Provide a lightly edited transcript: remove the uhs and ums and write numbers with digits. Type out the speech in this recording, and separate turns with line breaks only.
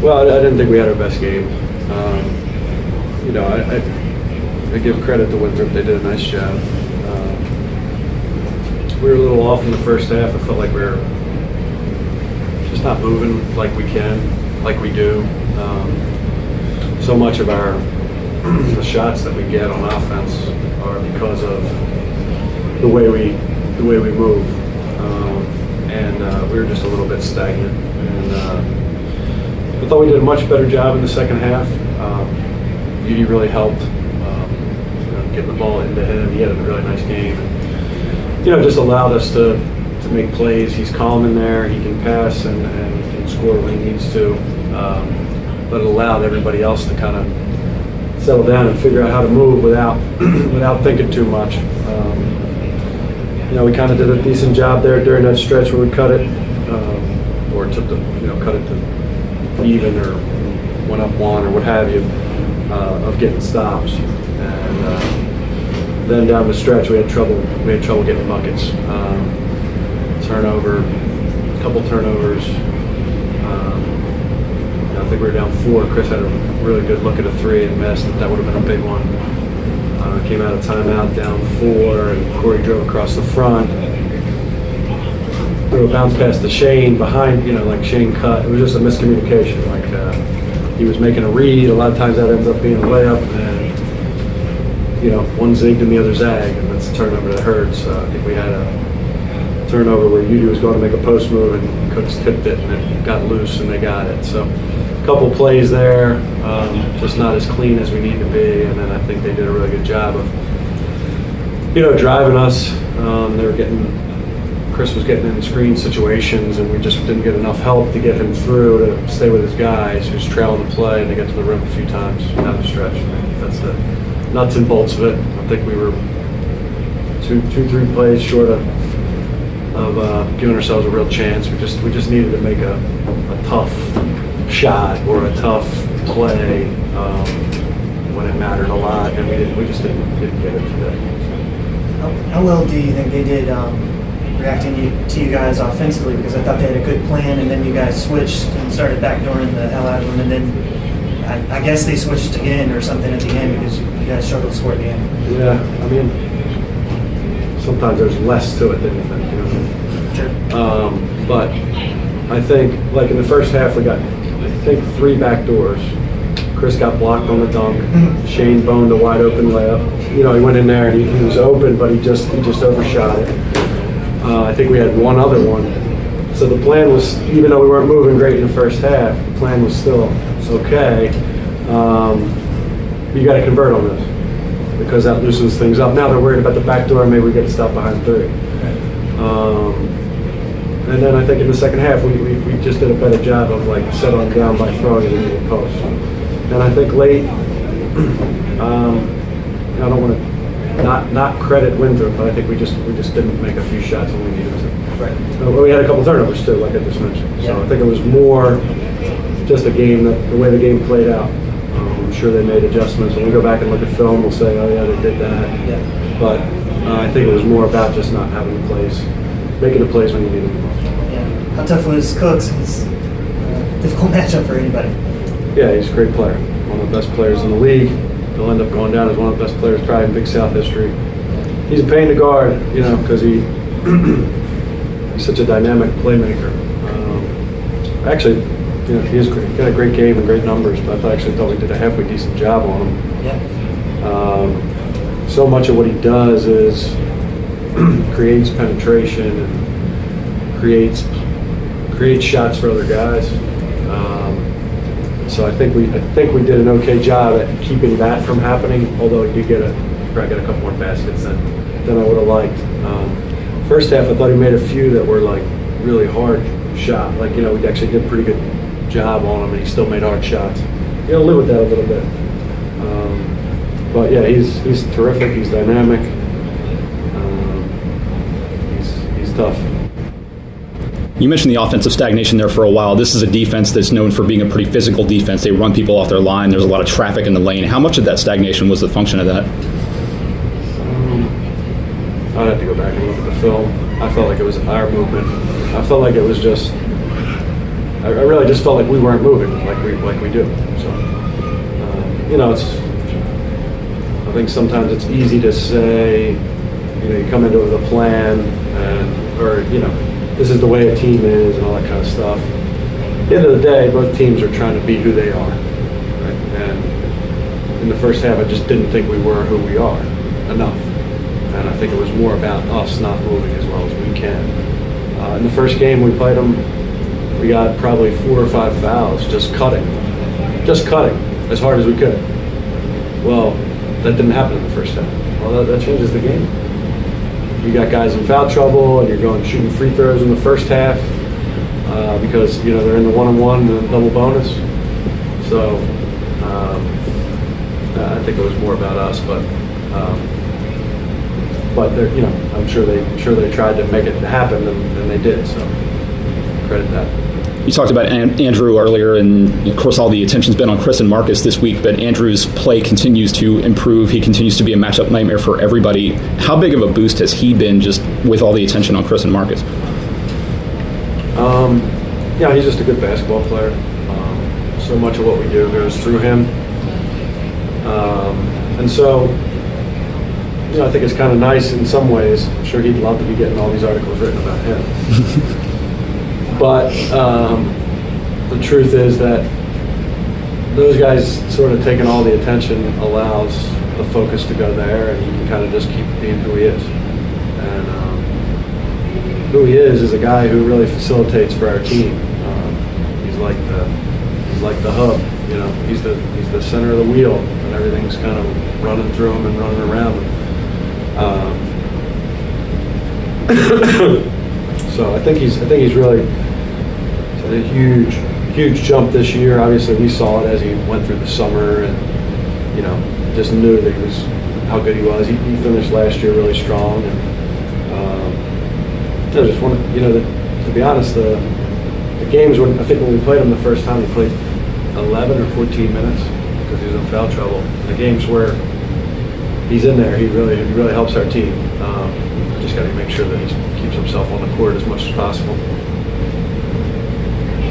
Well, I didn't think we had our best game. You know, I give credit to Winthrop. They did a nice job. We were a little off in the first half. I felt like we were just not moving like we can, like we do. So much of the shots that we get on offense are because of the way we move, and we were just a little bit stagnant. And I thought we did a much better job in the second half. Edie really helped, getting the ball into him. He had a really nice game. And, just allowed us to make plays. He's calm in there. He can pass and can score when he needs to. But it allowed everybody else to kind of settle down and figure out how to move without thinking too much. We kind of did a decent job there during that stretch where we cut it, or took cut it to even or went up one or what have you, of getting stops. And then down the stretch we had trouble getting buckets. Turnover, a couple turnovers. I think we were down 4. Chris had a really good look at a 3 and missed. That would have been a big one. Came out of timeout down 4, and Corey drove across the front. Threw a bounce pass to Shane behind, like Shane cut. It was just a miscommunication. Like he was making a read. A lot of times that ends up being a layup, and one zigged and the other zagged, and that's a turnover that hurts. I think we had a turnover where Udie was going to make a post move, and Cooks tipped it, and it got loose, and they got it. So a couple plays there, just not as clean as we need to be, and then I think they did a really good job of, driving us. Chris was getting in screen situations, and we just didn't get enough help to get him through to stay with his guys. He was trailing the play, and they got to the rim a few times down the stretch. That's the nuts and bolts of it. I think we were 2-3 plays short of giving ourselves a real chance. We just needed to make a tough shot or a tough play when it mattered a lot, and we just didn't get it today.
How well do you think they did reacting to you guys offensively? Because I thought they had a good plan, and then you guys switched and started backdooring the hell out of them, and then I guess they switched again or something at the end because you guys struggled to score at the end.
Yeah, I mean, sometimes there's less to it than you think.
Sure.
But I think, like in the first half, we got, 3 back doors. Chris got blocked on the dunk. Shane boned a wide open layup. He went in there and he was open, but he just overshot it. I think we had one other one. So the plan was, even though we weren't moving great in the first half, the plan was still okay. But you got to convert on this because that loosens things up. Now they're worried about the back door, maybe we get to stop behind 3. And then I think in the second half, we just did a better job of settling down by throwing it into the post. And I think late, I don't want to not credit Winthrop, but I think we just didn't make a few shots when we needed to.
Right.
We had a couple turnovers too, like I just mentioned. So I think it was more just a game, the way the game played out. I'm sure they made adjustments. When we go back and look at film, we'll say, oh yeah, they did that.
Yeah.
But I think it was more about just not having the plays, making the plays when you need them the most.
Yeah. How tough was Cooks? It's a difficult matchup for anybody.
Yeah, he's a great player. One of the best players in the league. He'll end up going down as one of the best players probably in Big South history. He's a pain to guard, because he's such a dynamic playmaker. Actually, he is great. He got a great game and great numbers, but I actually thought we did a halfway decent job on him.
Yeah.
So much of what he does is creates penetration and creates shots for other guys. So I think we did an okay job at keeping that from happening. Although he did probably get a couple more baskets than I would have liked. First half, I thought he made a few that were really hard shot. We actually did a pretty good job on him, and he still made hard shots. You live with that a little bit. But yeah, he's terrific. He's dynamic. He's tough.
You mentioned the offensive stagnation there for a while. This is a defense that's known for being a pretty physical defense. They run people off their line. There's a lot of traffic in the lane. How much of that stagnation was the function of that?
I'd have to go back and look at the film. I felt like it was our movement. I felt like it was just I really just felt like we weren't moving like we do. So, I think sometimes it's easy to say, you come into it with a plan or this is the way a team is and all that kind of stuff. At the end of the day, both teams are trying to be who they are. Right? And in the first half, I just didn't think we were who we are enough. And I think it was more about us not moving as well as we can. In the first game we played them, we got probably 4 or 5 fouls just cutting as hard as we could. Well, that didn't happen in the first half. Well, that changes the game. You got guys in foul trouble and you're going shooting free throws in the first half because they're in the 1-on-1 and the double bonus. So I think it was more about us, but I'm sure they tried to make it happen and they did. So credit that.
You talked about Andrew earlier, and of course all the attention's been on Chris and Marcus this week, but Andrew's play continues to improve. He continues to be a matchup nightmare for everybody. How big of a boost has he been just with all the attention on Chris and Marcus?
He's just a good basketball player. So much of what we do goes through him. And so, I think it's kind of nice in some ways. I'm sure he'd love to be getting all these articles written about him. But the truth is that those guys sort of taking all the attention allows the focus to go there, and he can kind of just keep being who he is. And who he is a guy who really facilitates for our team. He's like the hub. He's the center of the wheel, and everything's kind of running through him and running around him. So I think he's really a huge jump this year. Obviously, we saw it as he went through the summer, and just knew that he was how good he was. He finished last year really strong, and I just want to be honest, the games when we played him the first time, he played 11 or 14 minutes because he was in foul trouble. The games where he's in there, he really helps our team. Just got to make sure that he keeps himself on the court as much as possible.